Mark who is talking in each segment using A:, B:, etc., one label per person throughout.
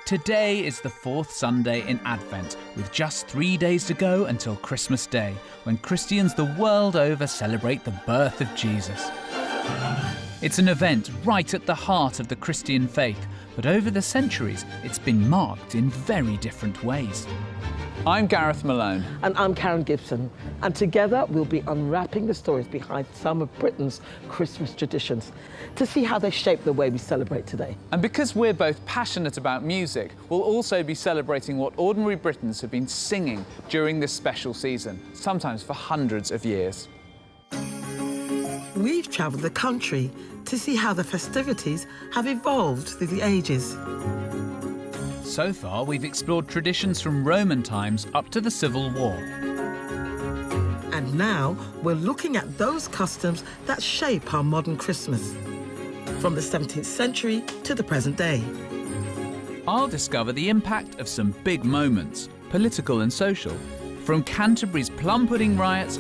A: Today is the fourth Sunday in Advent, with just 3 days to go until Christmas Day, when Christians the world over celebrate the birth of Jesus. It's an event right at the heart of the Christian faith, but over the centuries it's been marked in very different ways. I'm Gareth Malone.
B: And I'm Karen Gibson. And together we'll be unwrapping the stories behind some of Britain's Christmas traditions to see how they shape the way we celebrate today.
A: And because we're both passionate about music, we'll also be celebrating what ordinary Britons have been singing during this special season, sometimes for hundreds of years.
B: We've travelled the country to see how the festivities have evolved through the ages.
A: So far, we've explored traditions from Roman times up to the Civil War.
B: And now we're looking at those customs that shape our modern Christmas, from the 17th century to the present day.
A: I'll discover the impact of some big moments, political and social, from Canterbury's plum pudding riots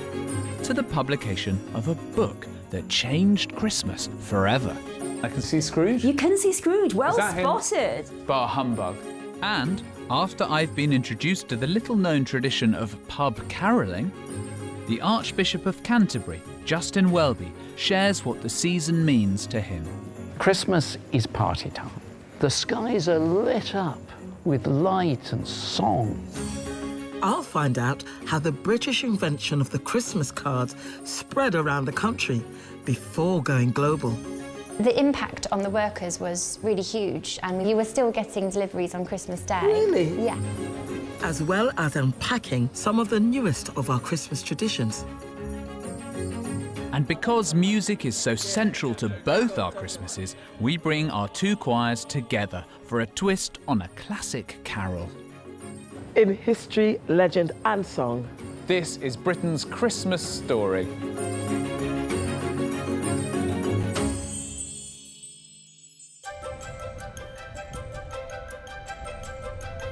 A: to the publication of a book that changed Christmas forever. I can see Scrooge?
C: You can see Scrooge, well spotted.
A: Bar humbug. And after I've been introduced to the little-known tradition of pub carolling, the Archbishop of Canterbury, Justin Welby, shares what the season means to him.
D: Christmas is party time. The skies are lit up with light and song.
B: I'll find out how the British invention of the Christmas cards spread around the country before going global.
E: The impact on the workers was really huge, and you were still getting deliveries on Christmas Day.
B: Really?
E: Yeah.
B: As well as unpacking some of the newest of our Christmas traditions.
A: And because music is so central to both our Christmases, we bring our two choirs together for a twist on a classic carol.
B: In history, legend and song,
A: This is Britain's Christmas story.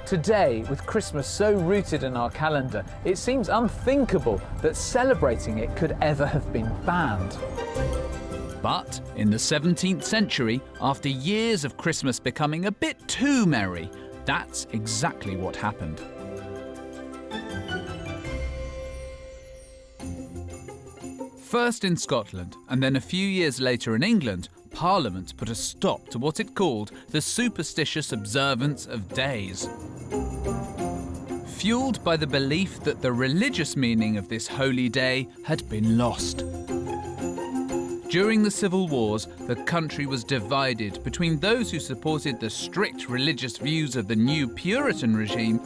A: Today, with Christmas so rooted in our calendar, it seems unthinkable that celebrating it could ever have been banned. But in the 17th century, after years of Christmas becoming a bit too merry, that's exactly what happened. First in Scotland, and then a few years later in England, Parliament put a stop to what it called the superstitious observance of days. Fueled by the belief that the religious meaning of this holy day had been lost. During the Civil Wars, the country was divided between those who supported the strict religious views of the new Puritan regime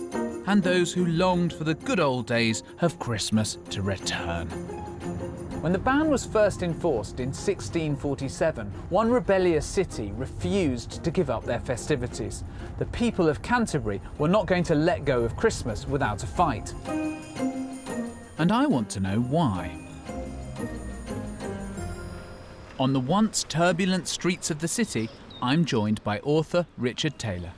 A: and those who longed for the good old days of Christmas to return. When the ban was first enforced in 1647, one rebellious city refused to give up their festivities. The people of Canterbury were not going to let go of Christmas without a fight. And I want to know why. On the once turbulent streets of the city, I'm joined by author Richard Taylor.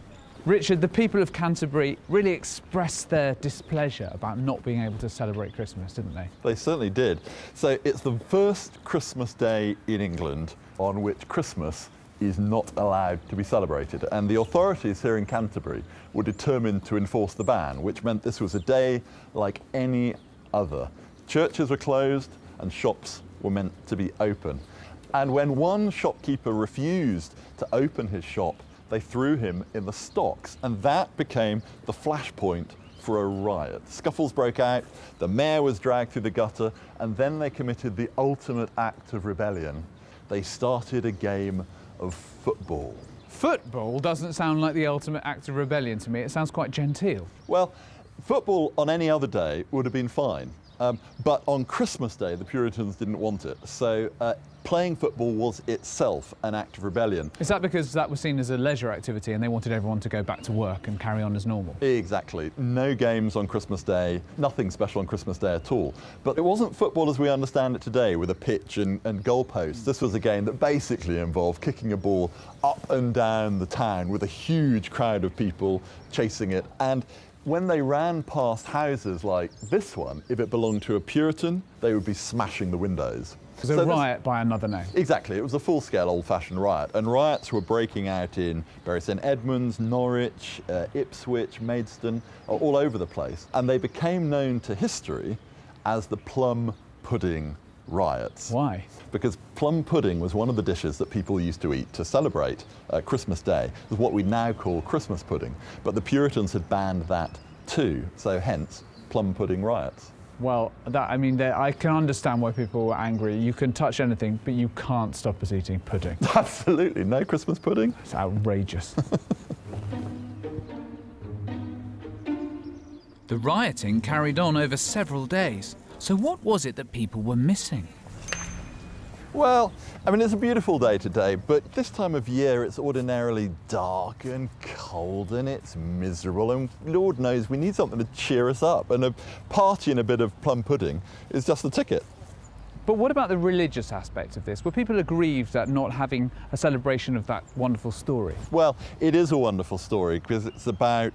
A: Richard, the people of Canterbury really expressed their displeasure about not being able to celebrate Christmas, didn't they?
F: They certainly did. So it's the first Christmas day in England on which Christmas is not allowed to be celebrated. And the authorities here in Canterbury were determined to enforce the ban, which meant this was a day like any other. Churches were closed and shops were meant to be open. And when one shopkeeper refused to open his shop, they threw him in the stocks, and that became the flashpoint for a riot. Scuffles broke out, the mayor was dragged through the gutter, and then they committed the ultimate act of rebellion. They started a game of football.
A: Football doesn't sound like the ultimate act of rebellion to me. It sounds quite genteel.
F: Well, football on any other day would have been fine. But on Christmas Day, the Puritans didn't want it. So playing football was itself an act of rebellion.
A: Is that because that was seen as a leisure activity and they wanted everyone to go back to work and carry on as normal?
F: Exactly. No games on Christmas Day, nothing special on Christmas Day at all. But it wasn't football as we understand it today, with a pitch and goalposts. This was a game that basically involved kicking a ball up and down the town with a huge crowd of people chasing it. And when they ran past houses like this one, if it belonged to a Puritan, they would be smashing the windows.
G: It was a riot by another name.
F: Exactly, it was a full-scale old-fashioned riot, and riots were breaking out in Bury St Edmunds, Norwich, Ipswich, Maidstone, all over the place, and they became known to history as the plum pudding riots.
G: Why?
F: Because plum pudding was one of the dishes that people used to eat to celebrate Christmas Day. It was what we now call Christmas pudding, but the Puritans had banned that too, so hence plum pudding riots.
G: Well, I can understand why people were angry. You can touch anything, but you can't stop us eating pudding.
F: Absolutely, no Christmas pudding?
G: It's outrageous.
A: The rioting carried on over several days. So what was it that people were missing?
F: Well, it's a beautiful day today, but this time of year it's ordinarily dark and cold and it's miserable, and Lord knows we need something to cheer us up, and a party and a bit of plum pudding is just the ticket.
G: But what about the religious aspect of this? Were people aggrieved at not having a celebration of that wonderful story?
F: Well, it is a wonderful story because it's about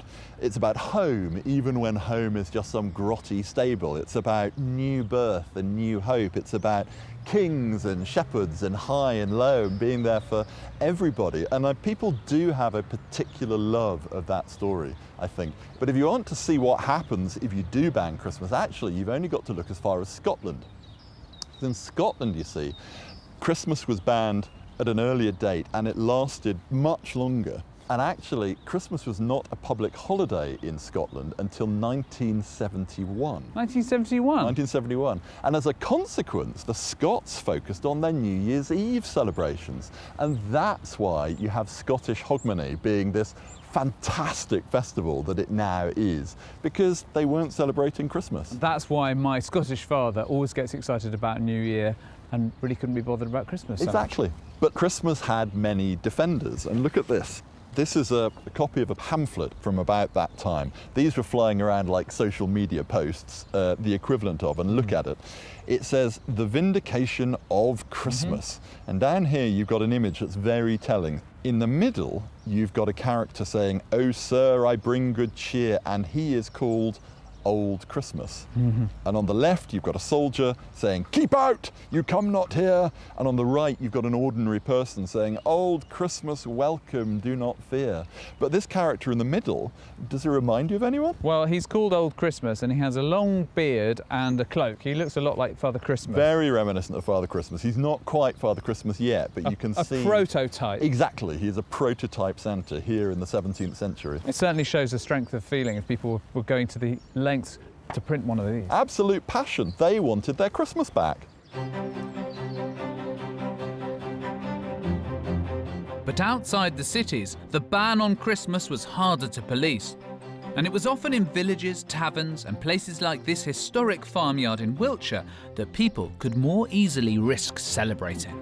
F: home, even when home is just some grotty stable. It's about new birth and new hope. It's about kings and shepherds and high and low and being there for everybody. And people do have a particular love of that story, I think. But if you want to see what happens if you do ban Christmas, actually, you've only got to look as far as Scotland. In Scotland, you see, Christmas was banned at an earlier date and it lasted much longer. And actually, Christmas was not a public holiday in Scotland until 1971.
G: 1971?
F: 1971. And as a consequence, the Scots focused on their New Year's Eve celebrations. And that's why you have Scottish Hogmanay being this fantastic festival that it now is, because they weren't celebrating Christmas.
G: That's why my Scottish father always gets excited about New Year and really couldn't be bothered about Christmas.
F: Exactly. But Christmas had many defenders, and look at this. This is a copy of a pamphlet from about that time. These were flying around like social media posts, the equivalent of, and look at it. It says, "The Vindication of Christmas." And down here you've got an image that's very telling. In the middle, you've got a character saying, "Oh sir, I bring good cheer," and he is called Old Christmas. And on the left, you've got a soldier saying, "Keep out, you come not here." And on the right, you've got an ordinary person saying, "Old Christmas, welcome, do not fear." But this character in the middle, does he remind you of anyone?
G: Well, he's called Old Christmas and he has a long beard and a cloak. He looks a lot like Father Christmas.
F: Very reminiscent of Father Christmas. He's not quite Father Christmas yet, but you can see...
G: A prototype.
F: Exactly. He's a prototype Santa here in the 17th century.
G: It certainly shows the strength of feeling if people were going to the lengths to print one of these.
F: Absolute passion. They wanted their Christmas back.
A: But outside the cities, the ban on Christmas was harder to police. And it was often in villages, taverns, and places like this historic farmyard in Wiltshire that people could more easily risk celebrating.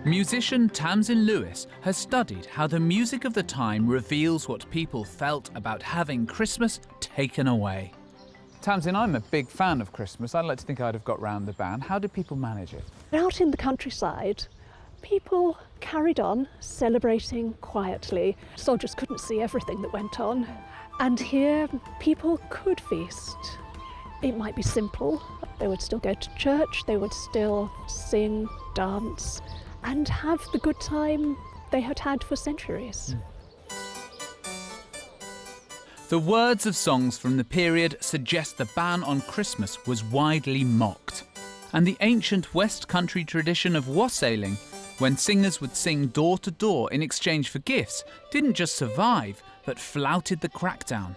A: Musician Tamsin Lewis has studied how the music of the time reveals what people felt about having Christmas taken away.
G: Tamsin, I'm a big fan of Christmas. I'd like to think I'd have got round the ban. How did people manage it?
H: Out in the countryside, people carried on celebrating quietly. Soldiers couldn't see everything that went on. And here, people could feast. It might be simple. They would still go to church, they would still sing, dance, and have the good time they had had for centuries.
A: The words of songs from the period suggest the ban on Christmas was widely mocked. And the ancient West Country tradition of wassailing, when singers would sing door to door in exchange for gifts, didn't just survive, but flouted the crackdown.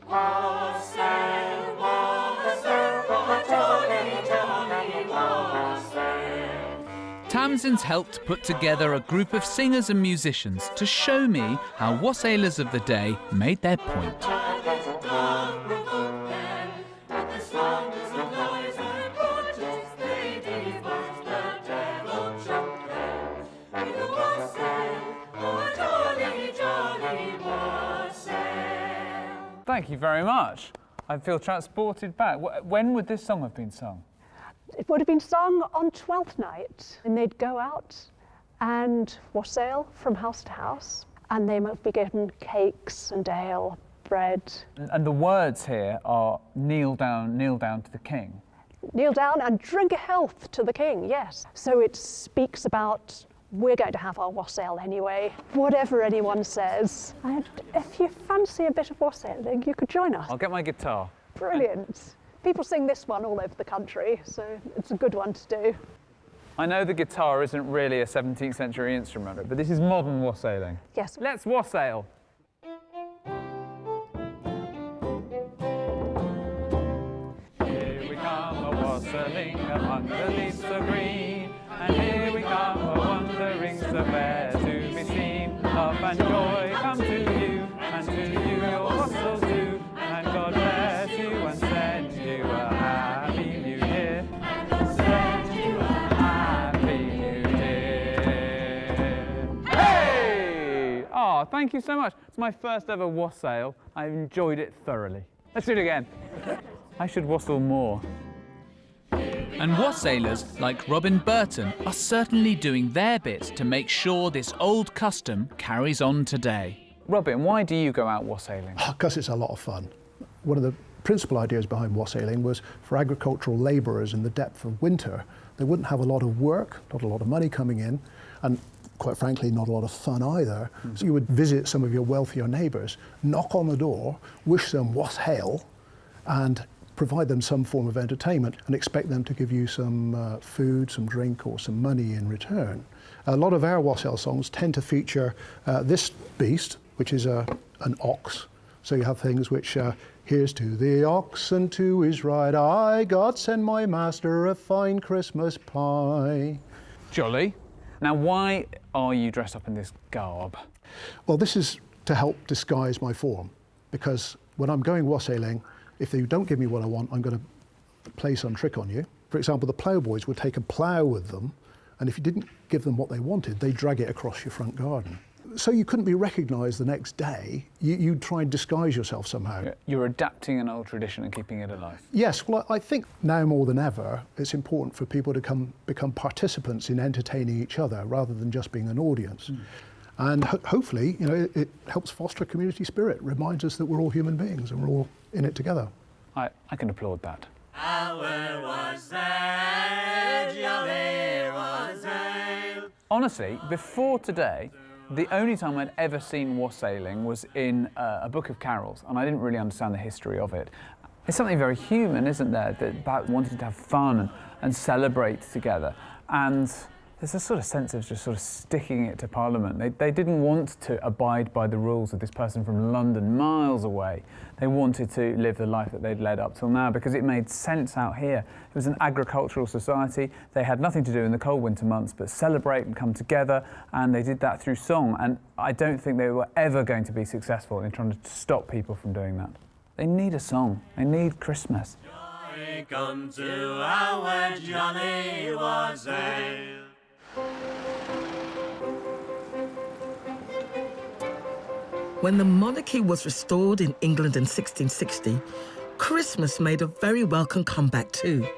A: Wassail, wassail, jolly, jolly wassail. Tamsin's helped put together a group of singers and musicians to show me how wassailers of the day made their point.
G: Thank you very much. I feel transported back. When would this song have been sung?
H: It would have been sung on Twelfth Night, and they'd go out and wassail from house to house, and they might be given cakes and ale, bread.
G: And the words here are kneel down to the king.
H: kneel down and drink a health to the king, yes. So it speaks about, we're going to have our wassail anyway, whatever anyone says. And if you fancy a bit of wassailing, you could join us.
G: I'll get my guitar.
H: Brilliant. People sing this one all over the country, so it's a good one to do.
G: I know the guitar isn't really a 17th century instrument, but this is modern wassailing.
H: Yes.
G: Let's wassail. Here we come a-wassailing among the leaves so green, and here we come a-wandering so fair to be seen. Love and joy come to you, and to you your wassail too, and God bless you and send you a happy new year. Send you a happy new year. Hey! Oh, thank you so much. It's my first ever wassail. I've enjoyed it thoroughly. Let's do it again. I should wassail more.
A: And wassailers like Robin Burton are certainly doing their bit to make sure this old custom carries on today.
G: Robin, why do you go out wassailing?
I: Because it's a lot of fun. One of the principal ideas behind wassailing was for agricultural labourers in the depth of winter. They wouldn't have a lot of work, not a lot of money coming in, and quite frankly, not a lot of fun either. So you would visit some of your wealthier neighbours, knock on the door, wish them wassail, and provide them some form of entertainment and expect them to give you some food, some drink or some money in return. A lot of our wassail songs tend to feature this beast, which is an ox. So you have things which, here's to the ox and to his right eye, God send my master a fine Christmas pie.
G: Jolly. Now, why are you dressed up in this garb?
I: Well, this is to help disguise my form, because when I'm going wassailing, if you don't give me what I want, I'm going to play some trick on you. For example, the ploughboys would take a plough with them, and if you didn't give them what they wanted, they'd drag it across your front garden. So you couldn't be recognised the next day. You'd try and disguise yourself somehow.
G: You're adapting an old tradition and keeping it alive.
I: Yes, well, I think now more than ever, it's important for people to become participants in entertaining each other rather than just being an audience. And hopefully, you know, it helps foster community spirit, reminds us that we're all human beings and we're all in it together.
G: I can applaud that. Honestly, before today, the only time I'd ever seen wassailing was in a book of carols, and I didn't really understand the history of it. There's something very human, isn't there, about wanting to have fun and celebrate together. And there's a sort of sense of just sort of sticking it to Parliament. They didn't want to abide by the rules of this person from London, miles away. They wanted to live the life that they'd led up till now because it made sense out here. It was an agricultural society. They had nothing to do in the cold winter months but celebrate and come together, and they did that through song. And I don't think they were ever going to be successful in trying to stop people from doing that. They need a song. They need Christmas.
J: Joy come to our jolly wassail.
B: When the monarchy was restored in England in 1660, Christmas made a very welcome comeback too.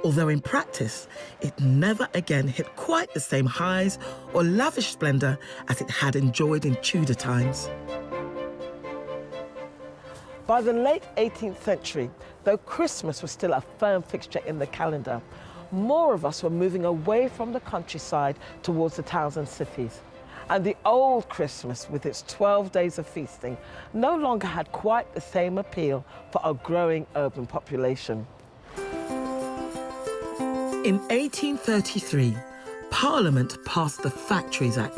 B: Although in practice, it never again hit quite the same highs or lavish splendour as it had enjoyed in Tudor times. By the late 18th century, though Christmas was still a firm fixture in the calendar, more of us were moving away from the countryside towards the towns and cities. And the old Christmas, with its 12 days of feasting, no longer had quite the same appeal for a growing urban population. In 1833, Parliament passed the Factories Act,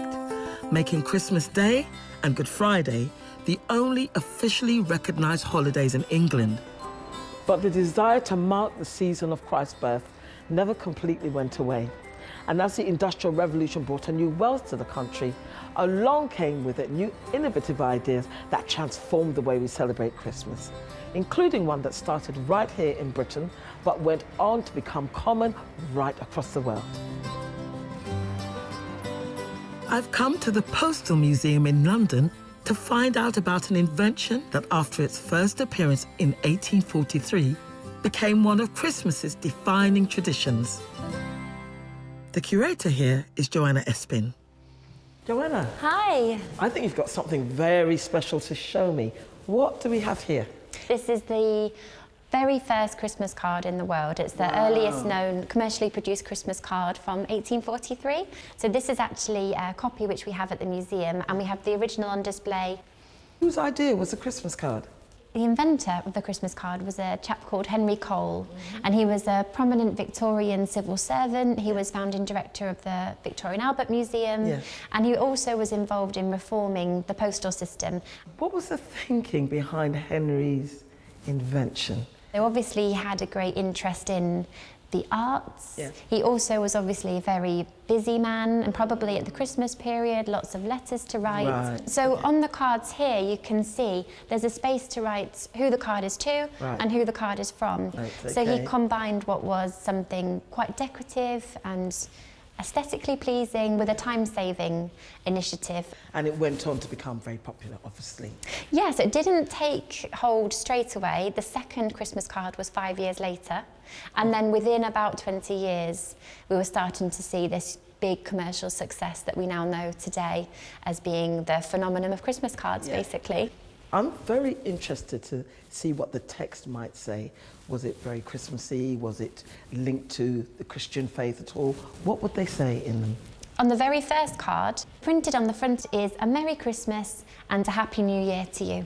B: making Christmas Day and Good Friday the only officially recognised holidays in England. But the desire to mark the season of Christ's birth never completely went away. And as the Industrial Revolution brought a new wealth to the country, along came with it new innovative ideas that transformed the way we celebrate Christmas, including one that started right here in Britain, but went on to become common right across the world. I've come to the Postal Museum in London to find out about an invention that, after its first appearance in 1843, became one of Christmas's defining traditions. The curator here is Joanna Espin. Joanna.
E: Hi.
B: I think you've got something very special to show me. What do we have here?
E: This is the Very first Christmas card in the world. It's the earliest known commercially produced Christmas card from 1843. So this is actually a copy which we have at the museum, and we have the original on display.
B: Whose idea was the Christmas card?
E: The inventor of the Christmas card was a chap called Henry Cole, and he was a prominent Victorian civil servant. He was founding director of the Victorian Albert Museum, and he also was involved in reforming the postal system.
B: What was the thinking behind Henry's invention?
E: So obviously he had a great interest in the arts. He also was obviously a very busy man, and probably at the Christmas period, lots of letters to write. So on the cards here, you can see there's a space to write who the card is to and who the card is from. So he combined what was something quite decorative and aesthetically pleasing with a time-saving initiative.
B: And it went on to become very popular, obviously.
E: Yes, it didn't take hold straight away. The second Christmas card was 5 years later. And then within about 20 years, we were starting to see this big commercial success that we now know today as being the phenomenon of Christmas cards, basically.
B: I'm very interested to see what the text might say. Was it very Christmassy? Was it linked to the Christian faith at all? What would they say in them?
E: On the very first card, printed on the front is a Merry Christmas and a Happy New Year to you.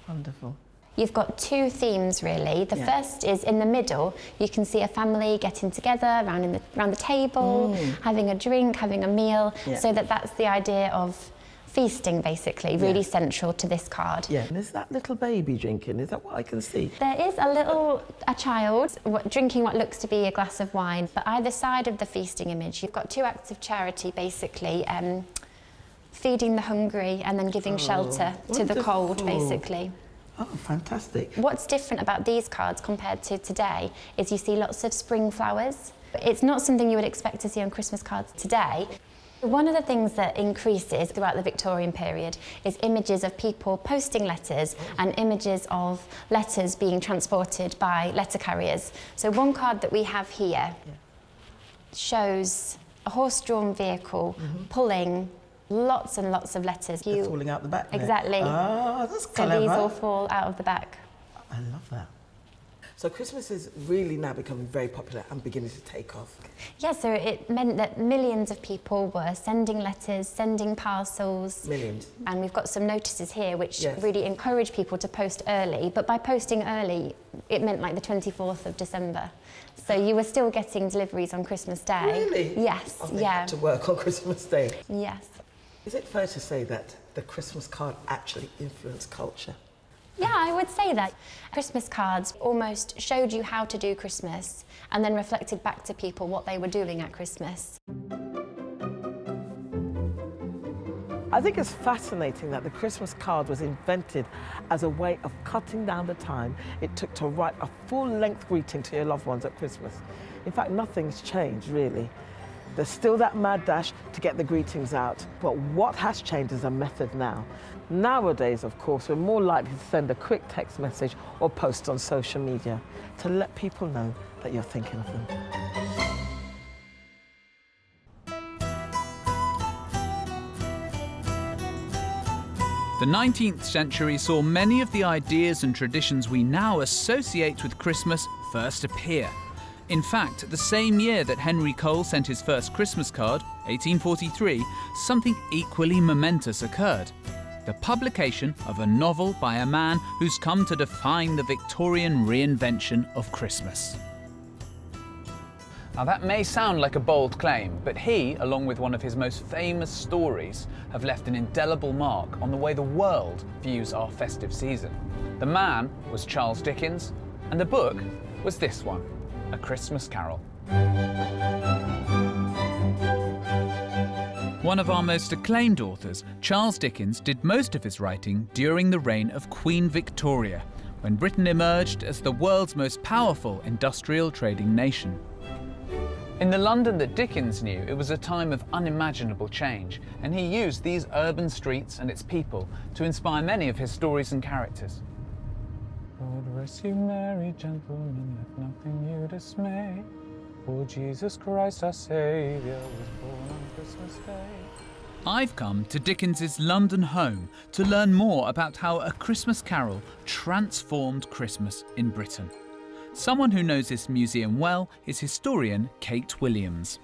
B: Wonderful.
E: You've got two themes, really. The first is in the middle. You can see a family getting together around the table, having a drink, having a meal. So that's the idea of feasting, basically, really central to this card.
B: And is that little baby drinking? Is that what I can see?
E: There is a child drinking what looks to be a glass of wine, but either side of the feasting image, you've got two acts of charity, basically, feeding the hungry and then giving shelter to the cold, basically.
B: Oh, fantastic.
E: What's different about these cards compared to today is you see lots of spring flowers. It's not something you would expect to see on Christmas cards today. One of the things that increases throughout the Victorian period is images of people posting letters and images of letters being transported by letter carriers. So one card that we have here shows a horse-drawn vehicle pulling lots and lots of letters.
B: They're falling out the back there.
E: Exactly.
B: Oh, that's clever.
E: So these all fall out of the back.
B: I love that. So Christmas is really now becoming very popular and beginning to take off.
E: Yeah, so it meant that millions of people were sending letters, sending parcels.
B: Millions.
E: And we've got some notices here which really encourage people to post early. But by posting early, it meant like the 24th of December. So you were still getting deliveries on Christmas Day.
B: Really?
E: Yes,
B: they had to work on Christmas Day.
E: Yes.
B: Is it fair to say that the Christmas card actually influenced culture?
E: Yeah, I would say that. Christmas cards almost showed you how to do Christmas and then reflected back to people what they were doing at Christmas.
B: I think it's fascinating that the Christmas card was invented as a way of cutting down the time it took to write a full-length greeting to your loved ones at Christmas. In fact, nothing's changed, really. There's still that mad dash to get the greetings out. But what has changed is a method now. Nowadays, of course, we're more likely to send a quick text message or post on social media to let people know that you're thinking of them.
A: The 19th century saw many of the ideas and traditions we now associate with Christmas first appear. In fact, the same year that Henry Cole sent his first Christmas card, 1843, something equally momentous occurred. The publication of a novel by a man who's come to define the Victorian reinvention of Christmas.
G: Now that may sound like a bold claim, but he, along with one of his most famous stories, have left an indelible mark on the way the world views our festive season. The man was Charles Dickens, and the book was this one, A Christmas Carol.
A: One of our most acclaimed authors, Charles Dickens, did most of his writing during the reign of Queen Victoria, when Britain emerged as the world's most powerful industrial trading nation.
G: In the London that Dickens knew, it was a time of unimaginable change, and he used these urban streets and its people to inspire many of his stories and characters. Lord rest you merry gentlemen, let nothing you dismay, for Jesus Christ our Saviour was born on Christmas Day.
A: I've come to Dickens's London home to learn more about how A Christmas Carol transformed Christmas in Britain. Someone who knows this museum well is historian Kate Williams.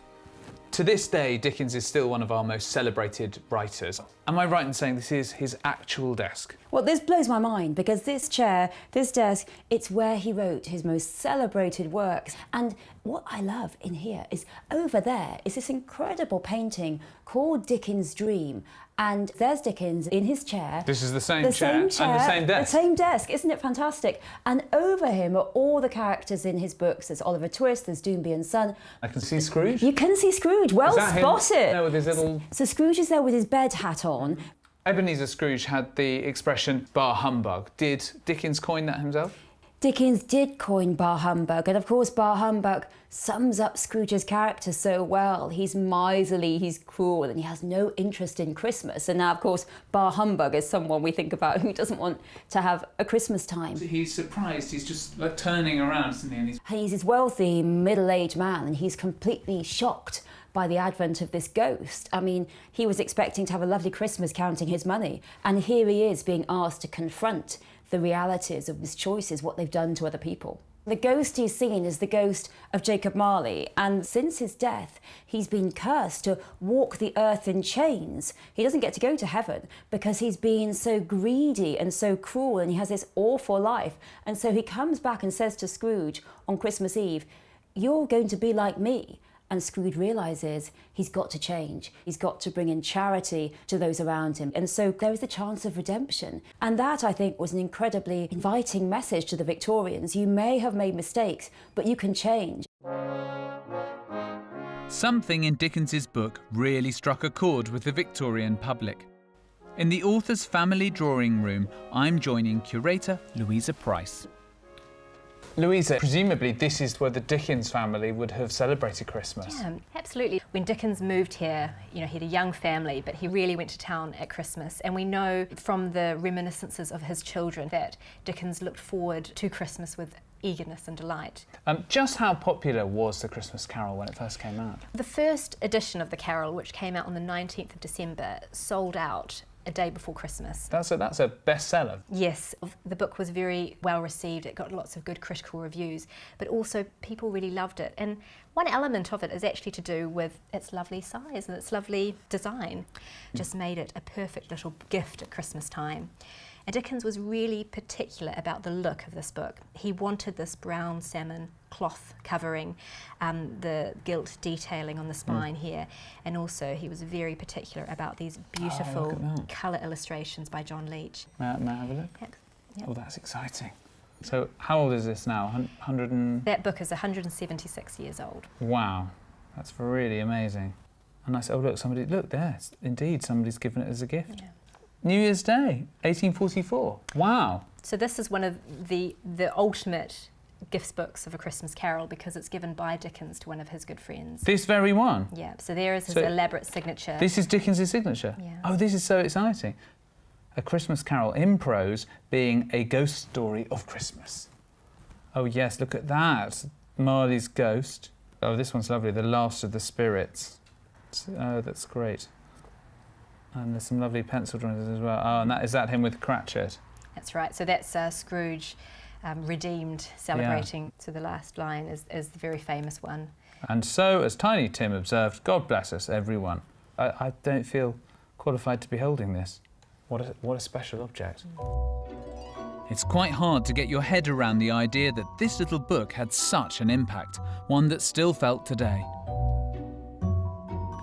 G: To this day, Dickens is still one of our most celebrated writers. Am I right in saying this is his actual desk?
C: Well, this blows my mind because this chair, this desk, it's where he wrote his most celebrated works. And what I love in here is over there is this incredible painting called Dickens' Dream. And there's Dickens in his chair.
G: This is the same chair and the same desk.
C: The same desk, isn't it fantastic? And over him are all the characters in his books. There's Oliver Twist, there's Doomby and Son.
G: I can see Scrooge.
C: You can see Scrooge, well spotted.
G: There with his little...
C: So Scrooge is there with his bed hat on.
G: Ebenezer Scrooge had the expression bar humbug. Did Dickens coin that himself?
C: Dickens did coin bar humbug, and of course bar humbug sums up Scrooge's character so well. He's miserly, he's cruel, and he has no interest in Christmas. And now, of course, bar humbug is someone we think about who doesn't want to have a Christmas time.
G: He's surprised, he's just like turning around, isn't he? And
C: he's this wealthy, middle-aged man, and he's completely shocked by the advent of this ghost. I mean, he was expecting to have a lovely Christmas counting his money, and here he is being asked to confront the realities of his choices, what they've done to other people. The ghost he's seen is the ghost of Jacob Marley, and since his death, he's been cursed to walk the earth in chains. He doesn't get to go to heaven because he's been so greedy and so cruel, and he has this awful life. And so he comes back and says to Scrooge on Christmas Eve, "You're going to be like me." And Scrooge realises he's got to change. He's got to bring in charity to those around him. And so there is a chance of redemption. And that, I think, was an incredibly inviting message to the Victorians. You may have made mistakes, but you can change.
A: Something in Dickens's book really struck a chord with the Victorian public. In the author's family drawing room, I'm joining curator Louisa Price.
G: Louisa, presumably this is where the Dickens family would have celebrated Christmas.
K: Yeah, absolutely. When Dickens moved here, you know, he had a young family, but he really went to town at Christmas. And we know from the reminiscences of his children that Dickens looked forward to Christmas with eagerness and delight.
G: Just how popular was The Christmas Carol when it first came out?
K: The first edition of the Carol, which came out on the 19th of December, sold out a day before Christmas.
G: That's a bestseller.
K: Yes, the book was very well received. It got lots of good critical reviews, but also people really loved it. And one element of it is actually to do with its lovely size and its lovely design. Just made it a perfect little gift at Christmas time. And Dickens was really particular about the look of this book. He wanted this brown salmon cloth covering, the gilt detailing on the spine here, and also he was very particular about these beautiful colour illustrations by John Leech.
G: May I have a look?
K: Yep.
G: Oh, that's exciting. So how old is this now? 100 and...
K: That book is 176 years old.
G: Wow, that's really amazing. And I said, oh look, there, indeed, somebody's given it as a gift.
K: Yeah.
G: New Year's Day, 1844. Wow.
K: So this is one of the ultimate gifts books of A Christmas Carol because it's given by Dickens to one of his good friends.
G: This very one?
K: Yeah, so there is his elaborate signature.
G: This is Dickens' signature?
K: Yeah.
G: Oh, this is so exciting. A Christmas Carol in prose being a ghost story of Christmas. Oh yes, look at that. Marley's ghost. Oh, this one's lovely, The Last of the Spirits. Oh, that's great. And there's some lovely pencil drawings as well. Oh, and is that him with Cratchit?
K: That's right. So that's Scrooge redeemed, celebrating. Yeah. So the last line is the very famous one.
G: And so, as Tiny Tim observed, God bless us, everyone. I don't feel qualified to be holding this. What a special object.
A: It's quite hard to get your head around the idea that this little book had such an impact, one that still felt today.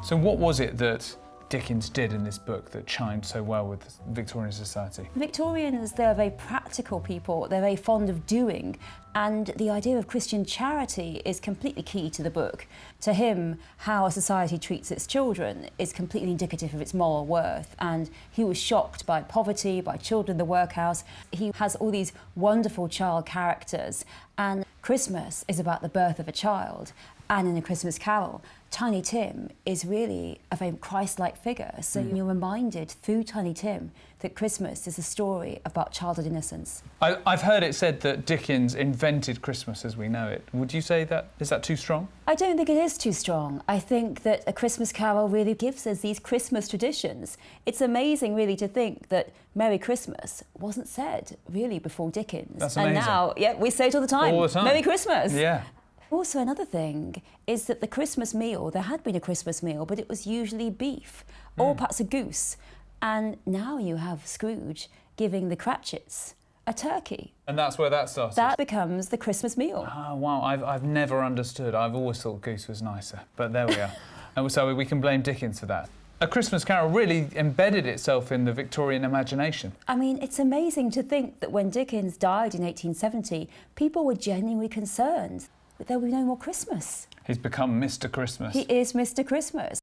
G: So what was it that Dickens did in this book that chimed so well with Victorian society?
C: Victorians, they're very practical people, they're very fond of doing, and the idea of Christian charity is completely key to the book. To him, how a society treats its children is completely indicative of its moral worth, and he was shocked by poverty, by children in the workhouse. He has all these wonderful child characters, and Christmas is about the birth of a child. And in A Christmas Carol, Tiny Tim is really a very Christ-like figure. So you're reminded through Tiny Tim that Christmas is a story about childhood innocence.
G: I've heard it said that Dickens invented Christmas as we know it. Would you say that, is that too strong?
C: I don't think it is too strong. I think that A Christmas Carol really gives us these Christmas traditions. It's amazing, really, to think that Merry Christmas wasn't said, really, before Dickens.
G: That's amazing.
C: And now, yeah, we say it all the time.
G: All the time.
C: Merry Christmas.
G: Yeah.
C: Also, another thing is that the Christmas meal, there had been a Christmas meal, but it was usually beef or perhaps a goose. And now you have Scrooge giving the Cratchits a turkey.
G: And that's where that started?
C: That becomes the Christmas meal.
G: Oh, wow, I've never understood. I've always thought goose was nicer, but there we are. And so we can blame Dickens for that. A Christmas Carol really embedded itself in the Victorian imagination.
C: I mean, it's amazing to think that when Dickens died in 1870, people were genuinely concerned that there would be no more Christmas.
G: He's become Mr. Christmas.
C: He is Mr. Christmas.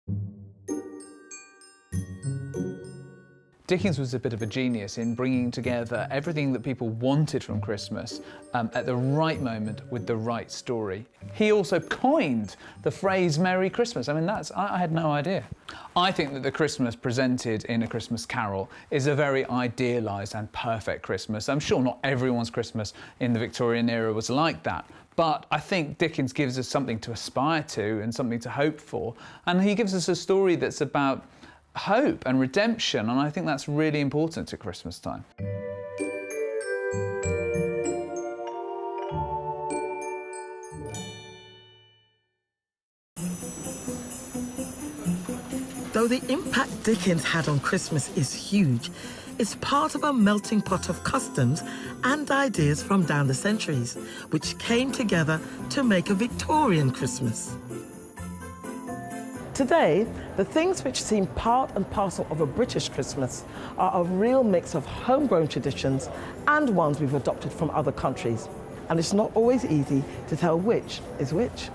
G: Dickens was a bit of a genius in bringing together everything that people wanted from Christmas at the right moment with the right story. He also coined the phrase Merry Christmas. I mean, I had no idea. I think that the Christmas presented in A Christmas Carol is a very idealised and perfect Christmas. I'm sure not everyone's Christmas in the Victorian era was like that, but I think Dickens gives us something to aspire to and something to hope for. And he gives us a story that's about hope and redemption, and I think that's really important at Christmas time.
B: Though the impact Dickens had on Christmas is huge, it's part of a melting pot of customs and ideas from down the centuries, which came together to make a Victorian Christmas.
L: Today, the things which seem part and parcel of a British Christmas are a real mix of homegrown traditions and ones we've adopted from other countries. And it's not always easy to tell which is which.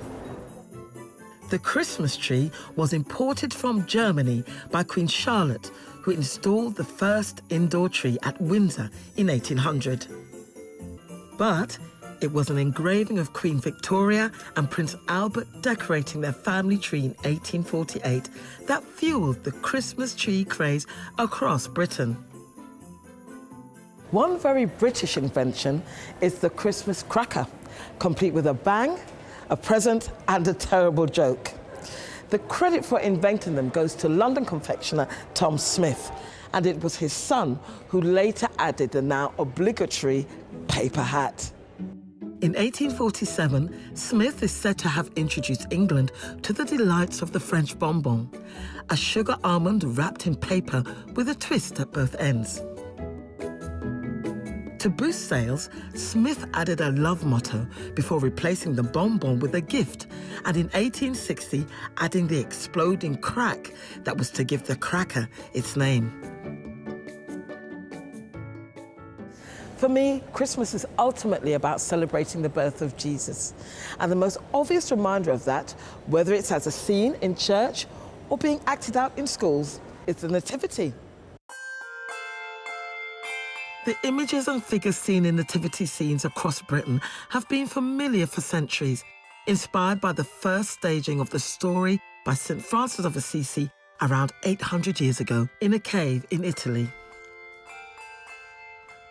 B: The Christmas tree was imported from Germany by Queen Charlotte, who installed the first indoor tree at Windsor in 1800. But it was an engraving of Queen Victoria and Prince Albert decorating their family tree in 1848 that fueled the Christmas tree craze across Britain.
L: One very British invention is the Christmas cracker, complete with a bang, a present and a terrible joke. The credit for inventing them goes to London confectioner Tom Smith, and it was his son who later added the now obligatory paper hat.
B: In 1847, Smith is said to have introduced England to the delights of the French bonbon, a sugar almond wrapped in paper with a twist at both ends. To boost sales, Smith added a love motto before replacing the bonbon with a gift, and in 1860 adding the exploding crack that was to give the cracker its name.
L: For me, Christmas is ultimately about celebrating the birth of Jesus. And the most obvious reminder of that, whether it's as a scene in church or being acted out in schools, is the Nativity.
B: The images and figures seen in nativity scenes across Britain have been familiar for centuries, inspired by the first staging of the story by St. Francis of Assisi around 800 years ago in a cave in Italy.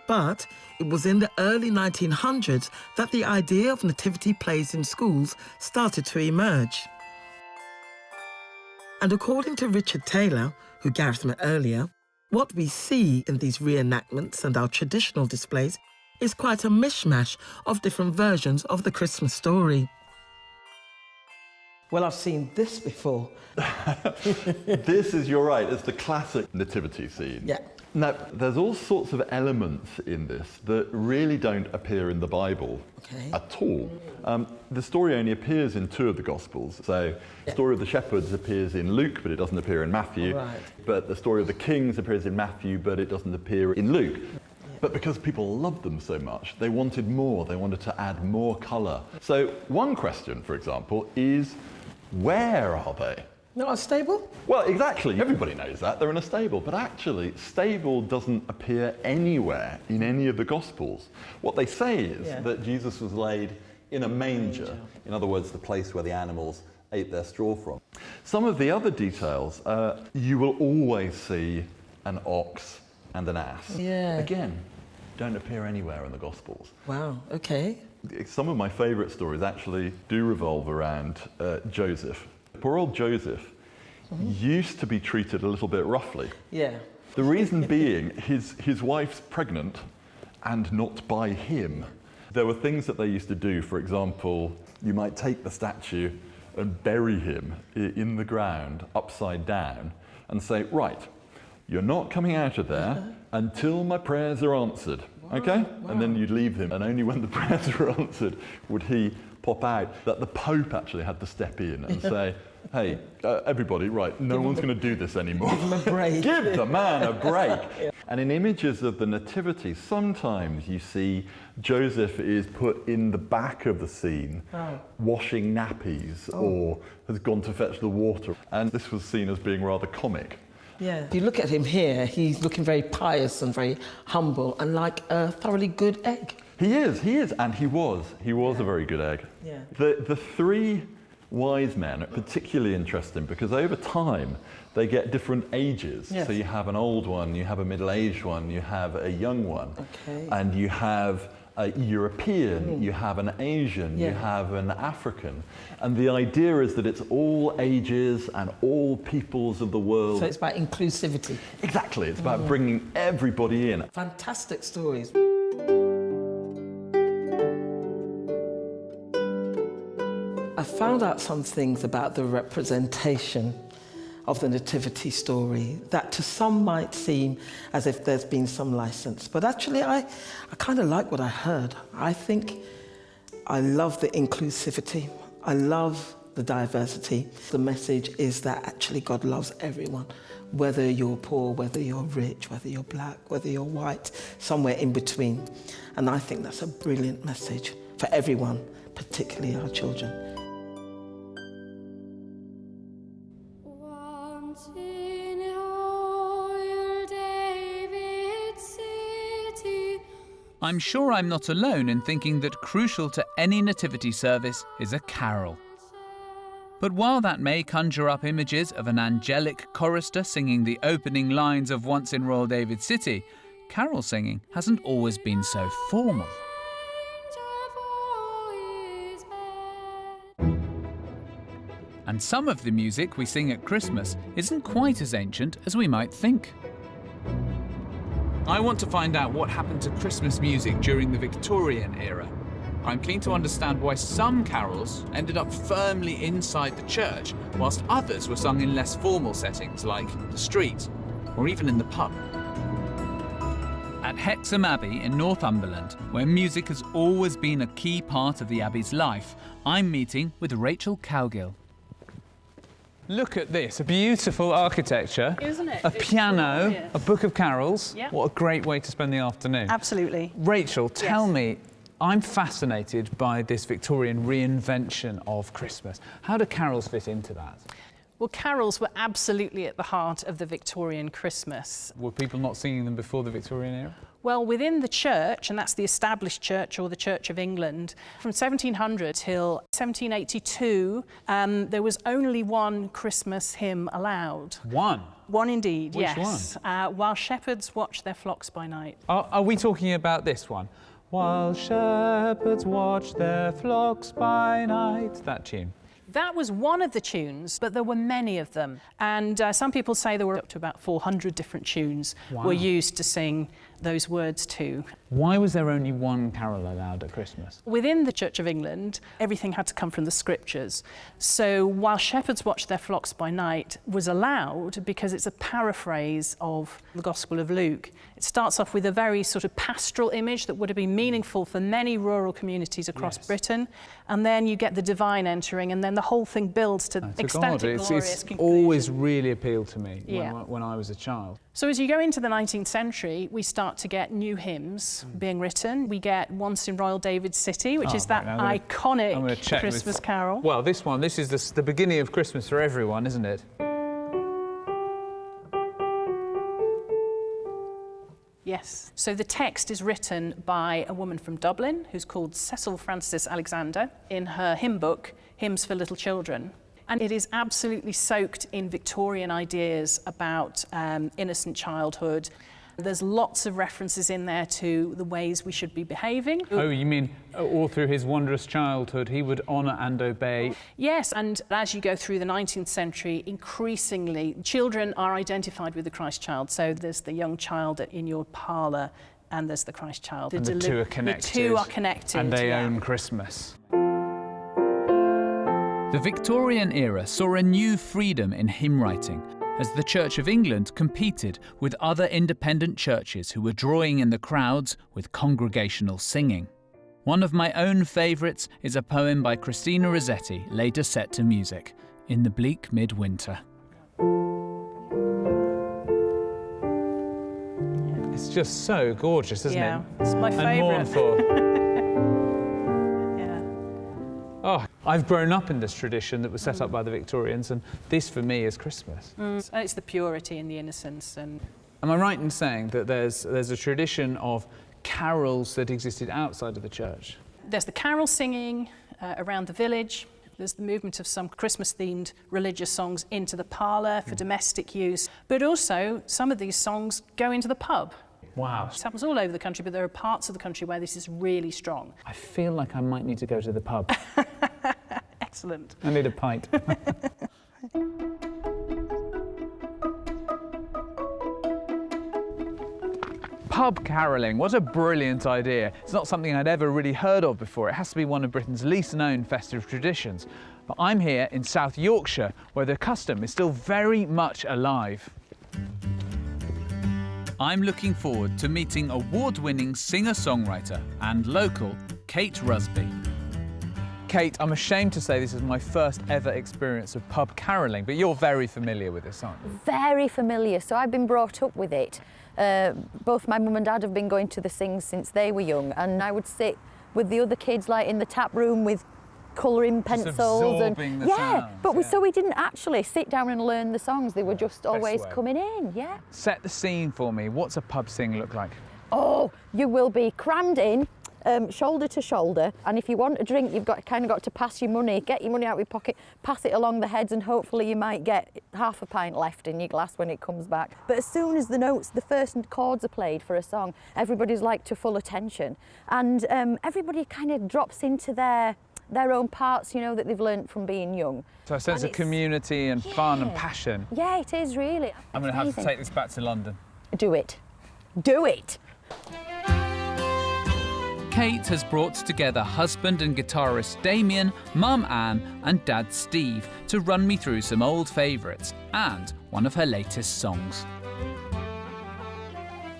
B: But it was in the early 1900s that the idea of nativity plays in schools started to emerge. And according to Richard Taylor, who Gareth met earlier, what we see in these reenactments and our traditional displays is quite a mishmash of different versions of the Christmas story.
L: Well, I've seen this before.
F: This is, you're right, it's the classic nativity scene.
L: Yeah.
F: Now, there's all sorts of elements in this that really don't appear in the Bible at all. The story only appears in 2 of the Gospels. So the story of the shepherds appears in Luke, but it doesn't appear in Matthew.
L: Right.
F: But the story of the kings appears in Matthew, but it doesn't appear in Luke. But because people loved them so much, they wanted more. They wanted to add more colour. So one question, for example, is where are they?
L: Not a stable?
F: Well, exactly. Everybody knows that. They're in a stable. But actually, stable doesn't appear anywhere in any of the Gospels. What they say is that Jesus was laid in a manger. In other words, the place where the animals ate their straw from. Some of the other details, you will always see an ox and an ass.
L: Yeah.
F: Again, don't appear anywhere in the Gospels.
L: Wow, okay.
F: Some of my favourite stories actually do revolve around Joseph. Poor old Joseph used to be treated a little bit roughly.
L: Yeah.
F: The reason being, his wife's pregnant and not by him. There were things that they used to do. For example, you might take the statue and bury him in the ground upside down and say, right, you're not coming out of there until my prayers are answered, okay? Wow. And then you'd leave him, and only when the prayers were answered would he pop out. That the Pope actually had to step in and say, hey, everybody, right, no one's going to do this anymore.
L: Give him a break.
F: Give the man a break. And in images of the Nativity, sometimes you see Joseph is put in the back of the scene, washing nappies, or has gone to fetch the water. And this was seen as being rather comic.
L: Yeah. If you look at him here, he's looking very pious and very humble and like a thoroughly good egg.
F: He is, and he was a very good egg.
L: Yeah.
F: The three wise men are particularly interesting because over time they get different ages.
L: Yes.
F: So you have an old one, you have a middle-aged one, you have a young one, and you have a European, you have an Asian, you have an African. And the idea is that it's all ages and all peoples of the world.
L: So it's about inclusivity.
F: Exactly, it's about bringing everybody in.
L: Fantastic stories. I found out some things about the representation of the nativity story that to some might seem as if there's been some license. But actually, I kind of like what I heard. I think I love the inclusivity. I love the diversity. The message is that actually God loves everyone, whether you're poor, whether you're rich, whether you're black, whether you're white, somewhere in between. And I think that's a brilliant message for everyone, particularly our children.
A: I'm sure I'm not alone in thinking that crucial to any nativity service is a carol. But while that may conjure up images of an angelic chorister singing the opening lines of Once in Royal David City, carol singing hasn't always been so formal. And some of the music we sing at Christmas isn't quite as ancient as we might think. I want to find out what happened to Christmas music during the Victorian era. I'm keen to understand why some carols ended up firmly inside the church, whilst others were sung in less formal settings like the street or even in the pub. At Hexham Abbey in Northumberland, where music has always been a key part of the Abbey's life, I'm meeting with Rachel Cowgill. Look at this, a beautiful architecture.
M: Isn't it?
A: A piano,
M: glorious.
A: a book of carols.
M: Yep.
A: What a great way to spend the afternoon.
M: Absolutely.
A: Rachel, tell me, I'm fascinated by this Victorian reinvention of Christmas. How do carols fit into that?
M: Well, carols were absolutely at the heart of the Victorian Christmas.
A: Were people not singing them before the Victorian era?
M: Well, within the church, and that's the established church or the Church of England, from 1700 till 1782, there was only one Christmas hymn allowed.
A: One?
M: One indeed,
A: Which
M: yes. While shepherds watch their flocks by night.
A: Are we talking about this one? While shepherds watch their flocks by night. That tune.
M: That was one of the tunes, but there were many of them. And some people say there were up to about 400 different tunes were used to sing those words to.
A: Why was there only one carol allowed at Christmas?
M: Within the Church of England, everything had to come from the scriptures. So while shepherds watch their flocks by night was allowed because it's a paraphrase of the Gospel of Luke. It starts off with a very sort of pastoral image that would have been meaningful for many rural communities across Britain. And then you get the divine entering, and then the whole thing builds to ecstatic, glorious conclusion.
A: Always really appealed to me when I was a child.
M: So as you go into the 19th century, we start to get new hymns being written. We get Once in Royal David City, which is that iconic Christmas carol.
A: Well, this is the beginning of Christmas for everyone, isn't it?
M: Yes. So the text is written by a woman from Dublin who's called Cecil Frances Alexander in her hymn book, Hymns for Little Children. And it is absolutely soaked in Victorian ideas about innocent childhood. There's lots of references in there to the ways we should be behaving.
G: Oh, you mean all through his wondrous childhood he would honour and obey?
M: Yes, and as you go through the 19th century, increasingly children are identified with the Christ child. So there's the young child in your parlour and there's the Christ child.
G: And the two are connected.
M: The two are connected.
G: And they own Christmas.
A: The Victorian era saw a new freedom in hymn writing, as the Church of England competed with other independent churches who were drawing in the crowds with congregational singing. One of my own favourites is a poem by Christina Rossetti, later set to music, In the Bleak Midwinter.
G: It's just so gorgeous, isn't it?
M: Yeah, it's my favourite.
G: And mournful. Oh, I've grown up in this tradition that was set up by the Victorians, and this for me is Christmas.
M: And it's the purity and the innocence. And
G: am I right in saying that there's a tradition of carols that existed outside of the church?
M: There's the carol singing around the village. There's the movement of some Christmas-themed religious songs into the parlour for domestic use. But also, some of these songs go into the pub.
G: Wow.
M: This happens all over the country, but there are parts of the country where this is really strong.
G: I feel like I might need to go to the pub.
M: Excellent.
G: I need a pint. Pub carolling, what a brilliant idea. It's not something I'd ever really heard of before. It has to be one of Britain's least known festive traditions. But I'm here in South Yorkshire, where the custom is still very much alive.
A: I'm looking forward to meeting award-winning singer-songwriter and local Kate Rusby.
G: Kate, I'm ashamed to say this is my first ever experience of pub carolling, but you're very familiar with this, aren't you?
N: Very familiar. So I've been brought up with it. Both my mum and dad have been going to the sings since they were young, and I would sit with the other kids like in the tap room with colouring pencils and
A: sounds,
N: but so we didn't actually sit down and learn the songs. They were just always coming in. Yeah.
G: Set the scene for me. What's a pub sing look like?
N: Oh, you will be crammed in, shoulder to shoulder, and if you want a drink, you've got to pass your money, get your money out of your pocket, pass it along the heads, and hopefully you might get half a pint left in your glass when it comes back. But as soon as the first chords are played for a song, everybody's like to full attention, and everybody kind of drops into their own parts, you know, that they've learnt from being young.
G: So a sense of community and fun and passion.
N: Yeah, it is really.
G: I'm going to have to take this back to London.
N: Do it. Do it.
A: Kate has brought together husband and guitarist Damien, mum Anne and dad Steve to run me through some old favourites and one of her latest songs.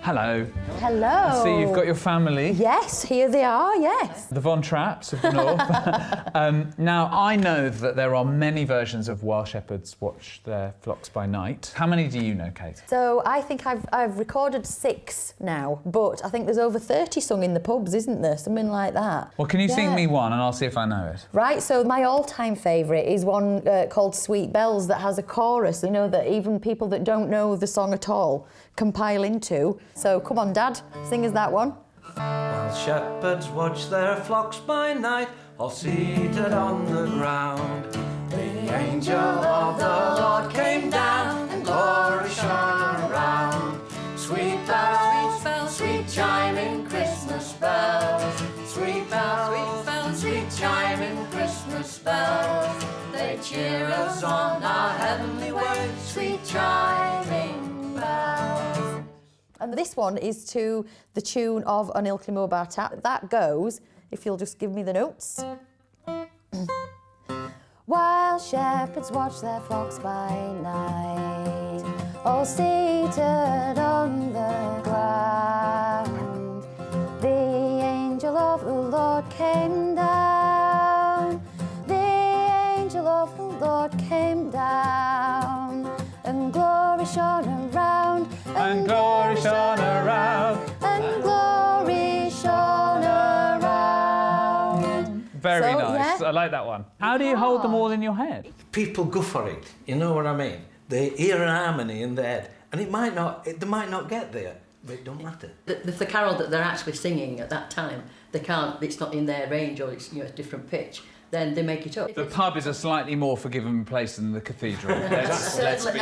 G: Hello.
N: Hello.
G: I see you've got your family.
N: Yes, here they are, yes.
G: The Von Trapps of the North. Now, I know that there are many versions of While Shepherds Watch Their Flocks by Night. How many do you know, Kate?
N: So I think I've recorded 6 now, but I think there's over 30 sung in the pubs, isn't there? Something like that.
G: Well, can you sing me one and I'll see if I know it?
N: Right, so my all-time favourite is one called Sweet Bells that has a chorus, you know, that even people that don't know the song at all can pile into. So come on, Dad, sing us that one.
J: While shepherds watch their flocks by night, all seated on the ground, the angel of the Lord came down, and glory shone around. Sweet bells, sweet chiming Christmas bells, sweet bells, sweet chiming Christmas bells, they cheer us on our heavenly way, sweet chiming bells.
N: And this one is to the tune of An Ilkley Mobar Tap. That goes, if you'll just give me the notes. While shepherds watch their flocks by night, all seated on the ground, the angel of the Lord came down, the angel of the Lord came down, and glory shone around,
G: and glory shone around,
N: and glory shone around.
G: Very nice. Yeah. I like that one. How do you hold them all in your head?
J: People go for it, you know what I mean? They hear an harmony in their head, and they might not get there. But it don't matter.
O: The carol that they're actually singing at that time, they can't, it's not in their range or it's, you know, a different pitch, then they make it up.
A: The pub is a slightly more forgiving place than the cathedral. Let's be...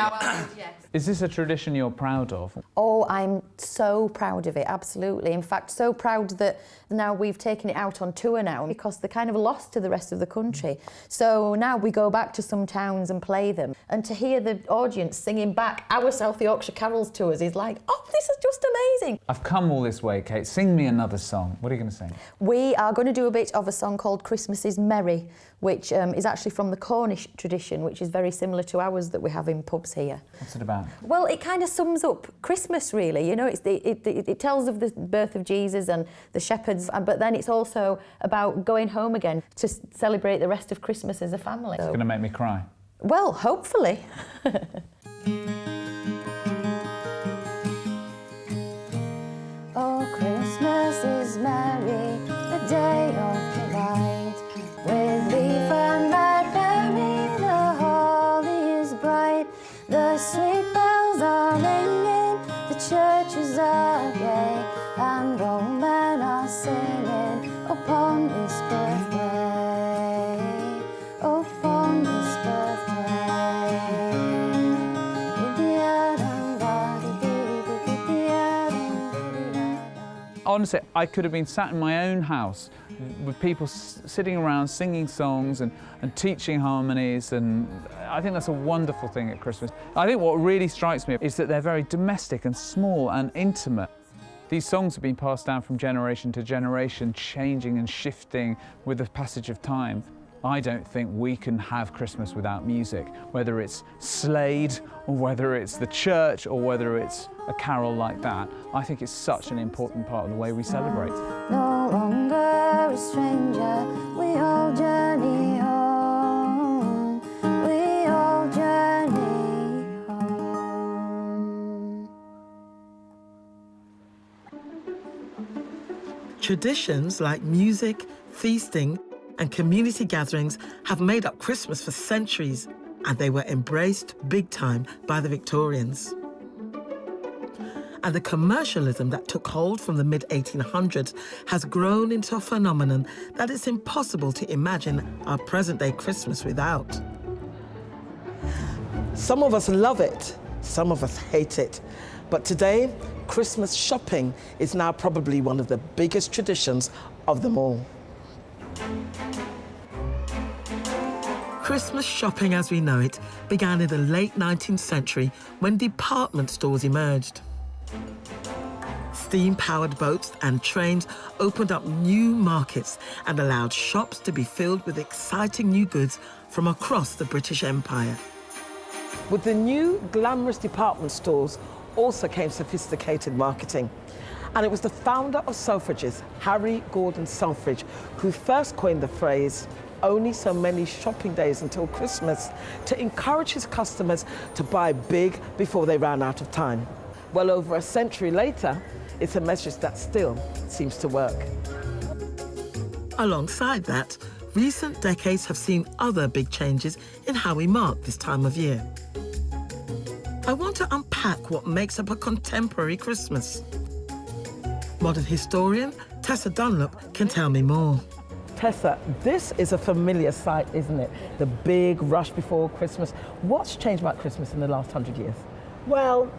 A: Is this a tradition you're proud of?
N: Oh, I'm so proud of it, absolutely. In fact, so proud that now we've taken it out on tour now because they're kind of lost to the rest of the country. So now we go back to some towns and play them. And to hear the audience singing back our South Yorkshire carols to us is like, oh, this is just amazing.
A: I've come all this way, Kate. Sing me another song. What are you going to sing?
N: We are going to do a bit of a song called Christmas is Merry, which is actually from the Cornish tradition, which is very similar to ours that we have in pubs here.
A: What's it about?
N: Well, it kind of sums up Christmas, really. You know, it tells of the birth of Jesus and the shepherds, but then it's also about going home again to celebrate the rest of Christmas as a family.
A: It's going to make me cry.
N: Well, hopefully.
P: Oh, Christmas is merry, the day of delight. With leaf and red berry, the holly is bright. The sweet bells are ringing, the churches are gay, and all men are singing upon this birthday, upon this birthday.
A: Honestly, I could have been sat in my own house with people sitting around singing songs and teaching harmonies, and I think that's a wonderful thing at Christmas. I think what really strikes me is that they're very domestic and small and intimate. These songs have been passed down from generation to generation, changing and shifting with the passage of time. I don't think we can have Christmas without music, whether it's Slade or whether it's the church or whether it's a carol like that. I think it's such an important part of the way we celebrate.
P: No longer a stranger, we all journey home, we all journey home.
B: Traditions like music, feasting, and community gatherings have made up Christmas for centuries, and they were embraced big time by the Victorians. And the commercialism that took hold from the mid-1800s has grown into a phenomenon that it's impossible to imagine our present-day Christmas without.
L: Some of us love it, some of us hate it. But today, Christmas shopping is now probably one of the biggest traditions of them all.
B: Christmas shopping as we know it began in the late 19th century when department stores emerged. Steam-powered boats and trains opened up new markets and allowed shops to be filled with exciting new goods from across the British Empire.
L: With the new glamorous department stores also came sophisticated marketing. And it was the founder of Selfridges, Harry Gordon Selfridge, who first coined the phrase, "only so many shopping days until Christmas," to encourage his customers to buy big before they ran out of time. Well, over a century later, it's a message that still seems to work.
B: Alongside that, recent decades have seen other big changes in how we mark this time of year. I want to unpack what makes up a contemporary Christmas. Modern historian Tessa Dunlop can tell me more.
L: Tessa, this is a familiar sight, isn't it? The big rush before Christmas. What's changed about Christmas in the last 100 years?
Q: Well,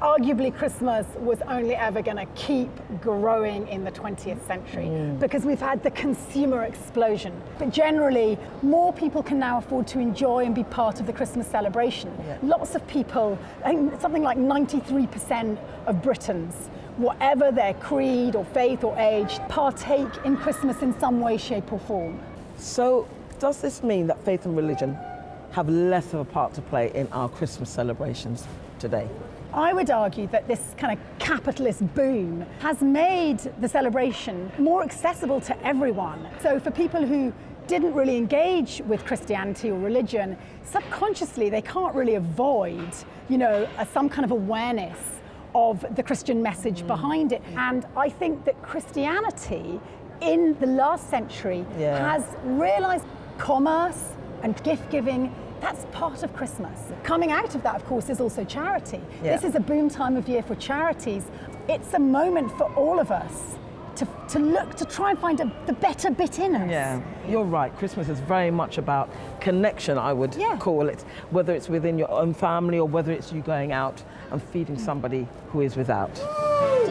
Q: arguably Christmas was only ever going to keep growing in the 20th century because we've had the consumer explosion. But generally, more people can now afford to enjoy and be part of the Christmas celebration.
L: Yeah.
Q: Lots of people, I think something like 93% of Britons, whatever their creed or faith or age, partake in Christmas in some way, shape or form.
L: So does this mean that faith and religion have less of a part to play in our Christmas celebrations today?
Q: I would argue that this kind of capitalist boom has made the celebration more accessible to everyone. So for people who didn't really engage with Christianity or religion, subconsciously they can't really avoid, some kind of awareness of the Christian message behind it. And I think that Christianity in the last century has realized commerce and gift giving, that's part of Christmas. Coming out of that, of course, is also charity.
L: Yeah.
Q: This is a boom time of year for charities. it's a moment for all of us to look, to try and find the better bit in us.
L: Yeah, you're right. Christmas is very much about connection, I would call it, whether it's within your own family or whether it's you going out and feeding somebody who is without.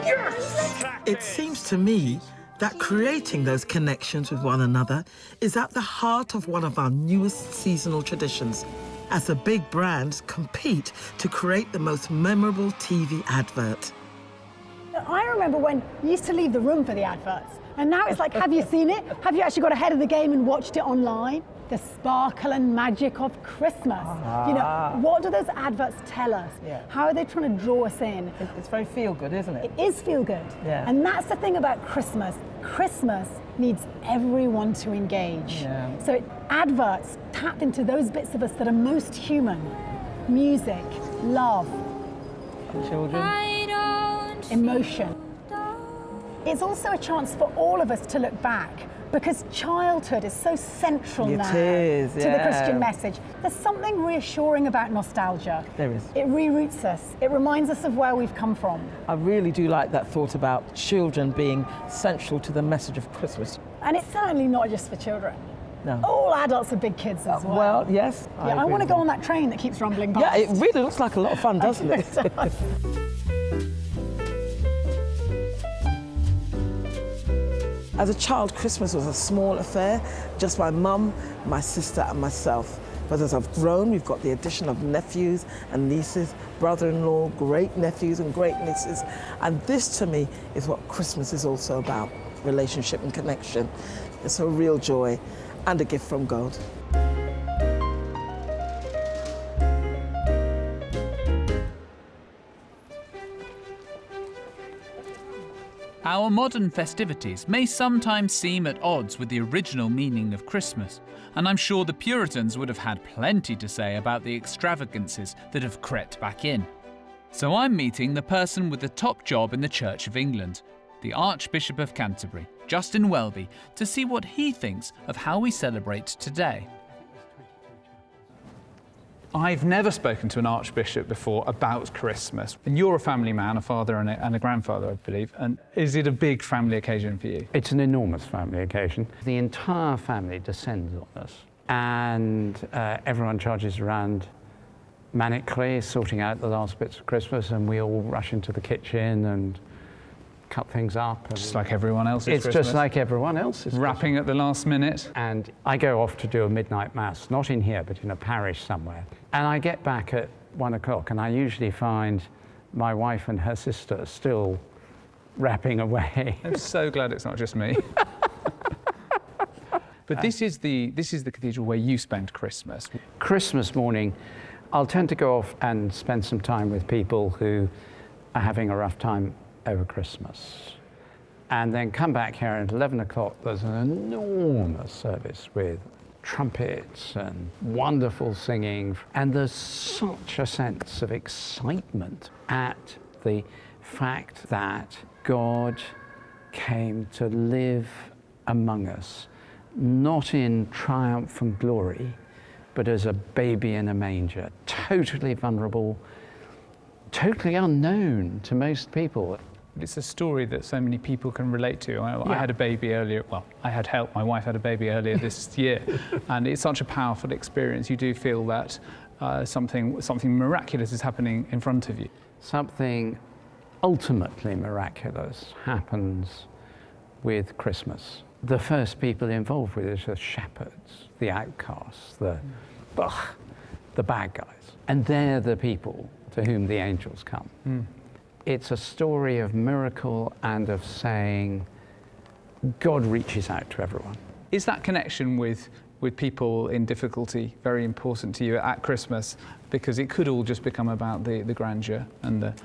B: Yes! It seems to me that creating those connections with one another is at the heart of one of our newest seasonal traditions, as the big brands compete to create the most memorable TV advert.
Q: I remember when you used to leave the room for the adverts, and now it's like, have you seen it? Have you actually got ahead of the game and watched it online? The sparkle and magic of Christmas. You know, what do those adverts tell us?
L: Yeah.
Q: How are they trying to draw us in?
L: It's very feel-good, isn't it?
Q: It is feel-good.
L: Yeah.
Q: And that's the thing about Christmas. Christmas needs everyone to engage.
L: Yeah.
Q: So adverts tap into those bits of us that are most human. Music, love,
L: children,
Q: emotion. It's also a chance for all of us to look back, because childhood is so central
L: It
Q: now
L: is,
Q: to the
L: yeah.
Q: Christian message. There's something reassuring about nostalgia.
L: There is.
Q: It reroutes us. It reminds us of where we've come from.
L: I really do like that thought about children being central to the message of Christmas.
Q: And it's certainly not just for children.
L: No.
Q: All adults are big kids as well.
L: Well, yes.
Q: Yeah, I want to go on that train that keeps rumbling past.
L: Yeah, it really looks like a lot of fun, doesn't it? As a child, Christmas was a small affair, just my mum, my sister and myself. But as I've grown, we've got the addition of nephews and nieces, brother-in-law, great-nephews and great-nieces. And this, to me, is what Christmas is also about, relationship and connection. It's a real joy and a gift from God.
A: Our modern festivities may sometimes seem at odds with the original meaning of Christmas, and I'm sure the Puritans would have had plenty to say about the extravagances that have crept back in. So I'm meeting the person with the top job in the Church of England, the Archbishop of Canterbury, Justin Welby, to see what he thinks of how we celebrate today.
G: I've never spoken to an archbishop before about Christmas. And you're a family man, a father and a grandfather, I believe. And is it a big family occasion for you?
D: It's an enormous family occasion. The entire family descends on us, and everyone charges around manically, sorting out the last bits of Christmas, and we all rush into the kitchen and cut things up.
G: Just like everyone else's
D: It's
G: Christmas.
D: just like everyone else's.
G: Wrapping at the last minute.
D: And I go off to do a midnight mass, not in here, but in a parish somewhere. And I get back at 1 o'clock, and I usually find my wife and her sister still wrapping away.
G: I'm so glad it's not just me. But this is the cathedral where you spend Christmas.
D: Christmas morning, I'll tend to go off and spend some time with people who are having a rough time over Christmas. And then come back here at 11 o'clock, there's an enormous service with trumpets and wonderful singing. And there's such a sense of excitement at the fact that God came to live among us, not in triumph and glory, but as a baby in a manger, totally vulnerable, totally unknown to most people.
G: It's a story that so many people can relate to. I had a baby earlier, well, I had help, my wife had a baby earlier this year, and it's such a powerful experience. You do feel that something miraculous is happening in front of you.
D: Something ultimately miraculous happens with Christmas. The first people involved with it are shepherds, the outcasts, the bad guys. And they're the people to whom the angels come. Mm. It's a story of miracle and of saying God reaches out to everyone.
G: Is that connection with people in difficulty very important to you at Christmas? Because it could all just become about the grandeur and the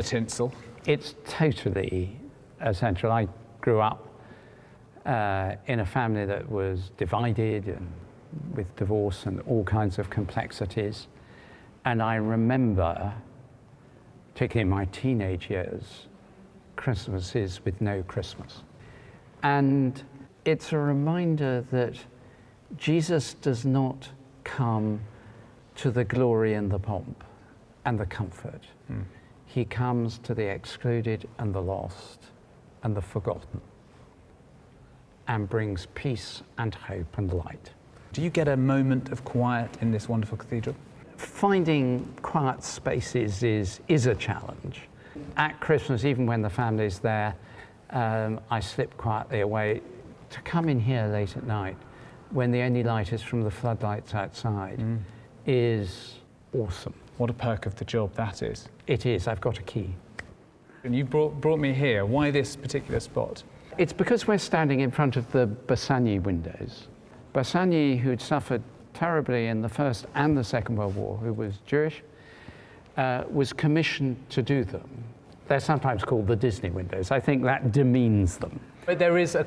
G: tinsel.
D: It's totally essential. I grew up in a family that was divided and with divorce and all kinds of complexities. And I remember, particularly in my teenage years, Christmases with no Christmas. And it's a reminder that Jesus does not come to the glory and the pomp and the comfort. Mm. He comes to the excluded and the lost and the forgotten, and brings peace and hope and light.
G: Do you get a moment of quiet in this wonderful cathedral?
D: Finding quiet spaces is a challenge. At Christmas, even when the family's there, I slip quietly away. To come in here late at night, when the only light is from the floodlights outside, is awesome.
G: What a perk of the job that is.
D: It is. I've got a key.
G: And you brought me here. Why this particular spot?
D: It's because we're standing in front of the Bassani windows. Bassani, who'd suffered terribly in the First and the Second World War, who was Jewish, was commissioned to do them. They're sometimes called the Disney windows. I think that demeans them.
G: But there is,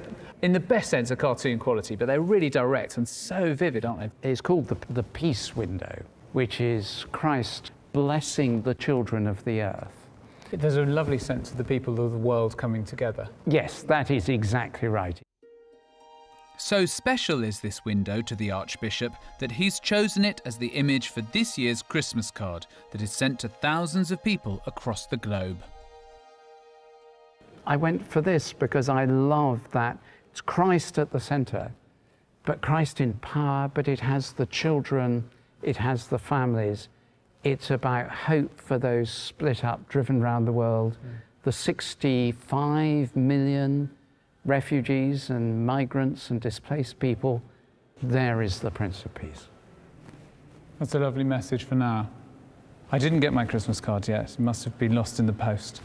G: in the best sense, a cartoon quality, but they're really direct and so vivid, aren't they?
D: It's called the peace window, which is Christ blessing the children of the earth.
G: There's a lovely sense of the people of the world coming together.
D: Yes, that is exactly right.
A: So special is this window to the Archbishop that he's chosen it as the image for this year's Christmas card that is sent to thousands of people across the globe.
D: I went for this because I love that it's Christ at the centre, but Christ in power, but it has the children, it has the families. It's about hope for those split up, driven around the world, the 65 million refugees and migrants and displaced people. There is the Prince of Peace.
G: That's a lovely message for now. I didn't get my Christmas card yet. It must have been lost in the post.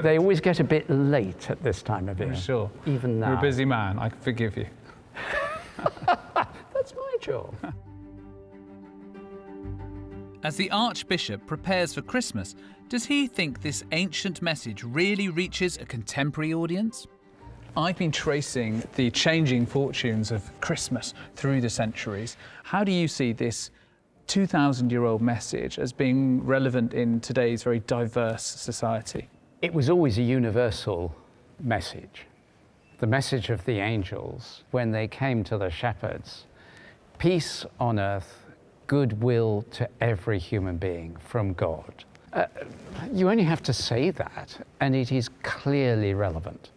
D: They always get a bit late at this time of year.
G: I'm sure.
D: Even now.
G: You're a busy man. I can forgive you.
D: That's my job.
A: As the Archbishop prepares for Christmas, does he think this ancient message really reaches a contemporary audience?
G: I've been tracing the changing fortunes of Christmas through the centuries. How do you see this 2,000-year-old message as being relevant in today's very diverse society?
D: It was always a universal message. The message of the angels when they came to the shepherds. Peace on earth, goodwill to every human being from God. You only have to say that, and it is clearly relevant.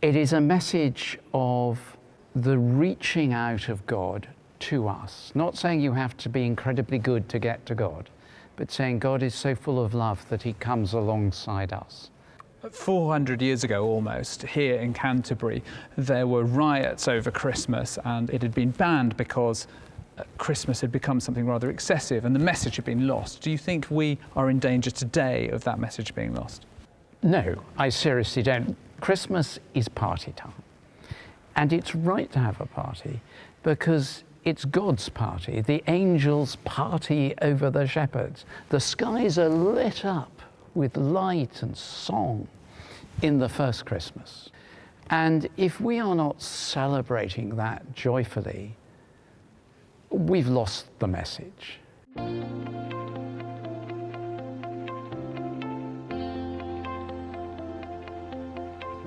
D: It is a message of the reaching out of God to us. Not saying you have to be incredibly good to get to God, but saying God is so full of love that he comes alongside us.
G: 400 years ago almost, here in Canterbury, there were riots over Christmas, and it had been banned because Christmas had become something rather excessive and the message had been lost. Do you think we are in danger today of that message being lost?
D: No, I seriously don't. Christmas is party time. And it's right to have a party because it's God's party, the angels' party over the shepherds. The skies are lit up with light and song in the first Christmas. And if we are not celebrating that joyfully, we've lost the message.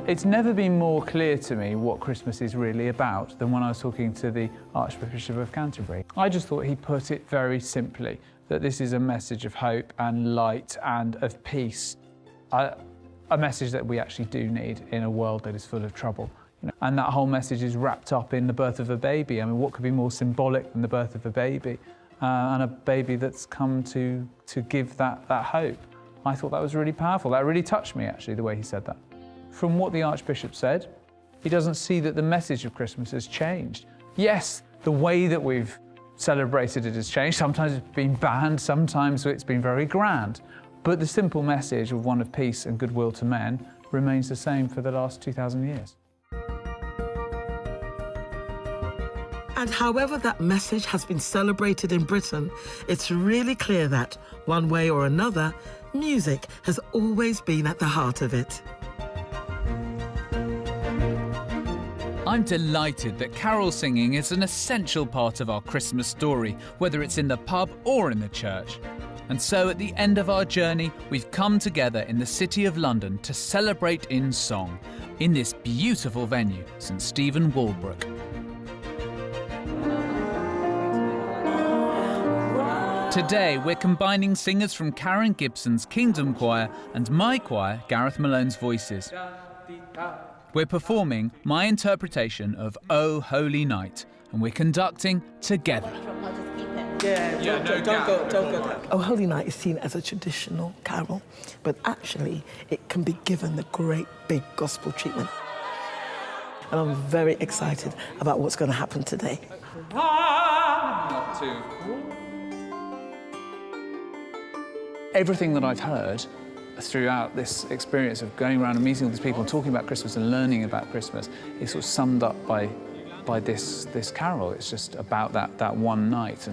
G: It's never been more clear to me what Christmas is really about than when I was talking to the Archbishop of Canterbury. I just thought he put it very simply, that this is a message of hope and light and of peace, a message that we actually do need in a world that is full of trouble. And that whole message is wrapped up in the birth of a baby. I mean, what could be more symbolic than the birth of a baby and a baby that's come to give that hope? I thought that was really powerful. That really touched me, actually, the way he said that. From what the Archbishop said, he doesn't see that the message of Christmas has changed. Yes, the way that we've celebrated it has changed. Sometimes it's been banned, sometimes it's been very grand. But the simple message of one of peace and goodwill to men remains the same for the last 2,000 years.
B: And however that message has been celebrated in Britain, it's really clear that, one way or another, music has always been at the heart of it.
A: I'm delighted that carol singing is an essential part of our Christmas story, whether it's in the pub or in the church. And so at the end of our journey, we've come together in the City of London to celebrate in song, in this beautiful venue, St Stephen Walbrook. Today, we're combining singers from Karen Gibson's Kingdom Choir and my choir, Gareth Malone's voices. We're performing my interpretation of O Holy Night, and we're conducting together.
L: Don't go. Oh Holy Night is seen as a traditional carol, but actually it can be given the great big gospel treatment. And I'm very excited about what's going to happen today.
G: Not two. Everything that I've heard throughout this experience of going around and meeting all these people and talking about Christmas and learning about Christmas is sort of summed up by this carol. It's just about that one night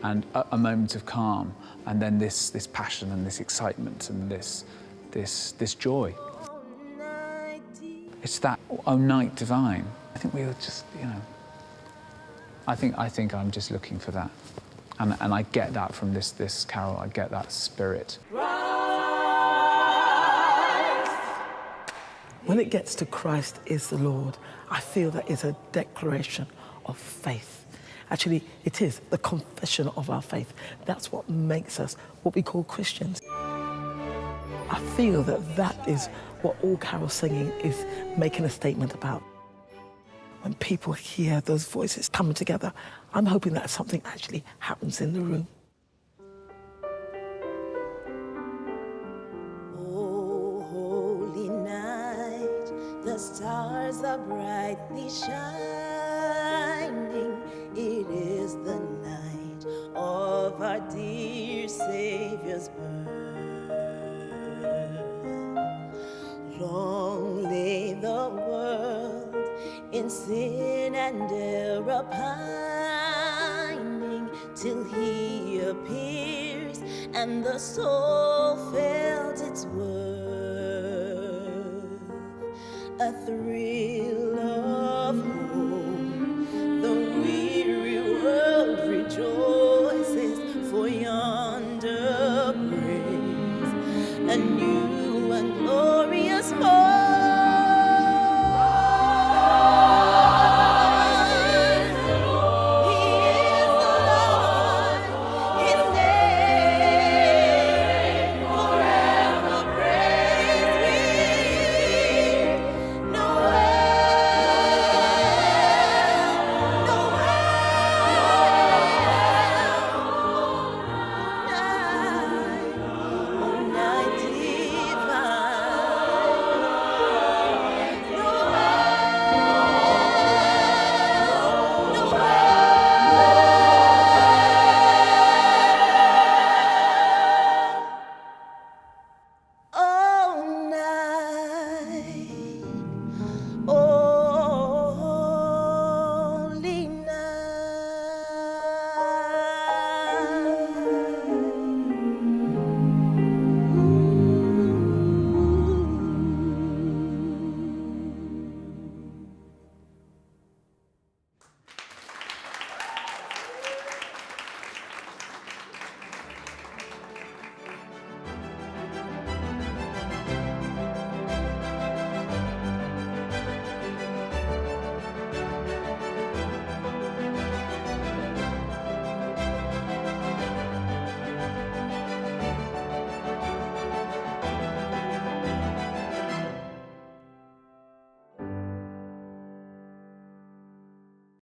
G: and a moment of calm, and then this passion and this excitement and this joy. It's that O night divine. I think we were just, I think I'm just looking for that. And I get that from this carol, I get that spirit.
L: When it gets to Christ is the Lord, I feel that is a declaration of faith. Actually, it is the confession of our faith. That's what makes us what we call Christians. I feel that is what all carol singing is making a statement about. When people hear those voices coming together, I'm hoping that something actually happens in the room.
R: Oh, holy night, the stars are brightly shining. It is the night of our dear Savior's birth. Long lay the world in sin and error pining, till he appears and the soul felt its worth. A thrill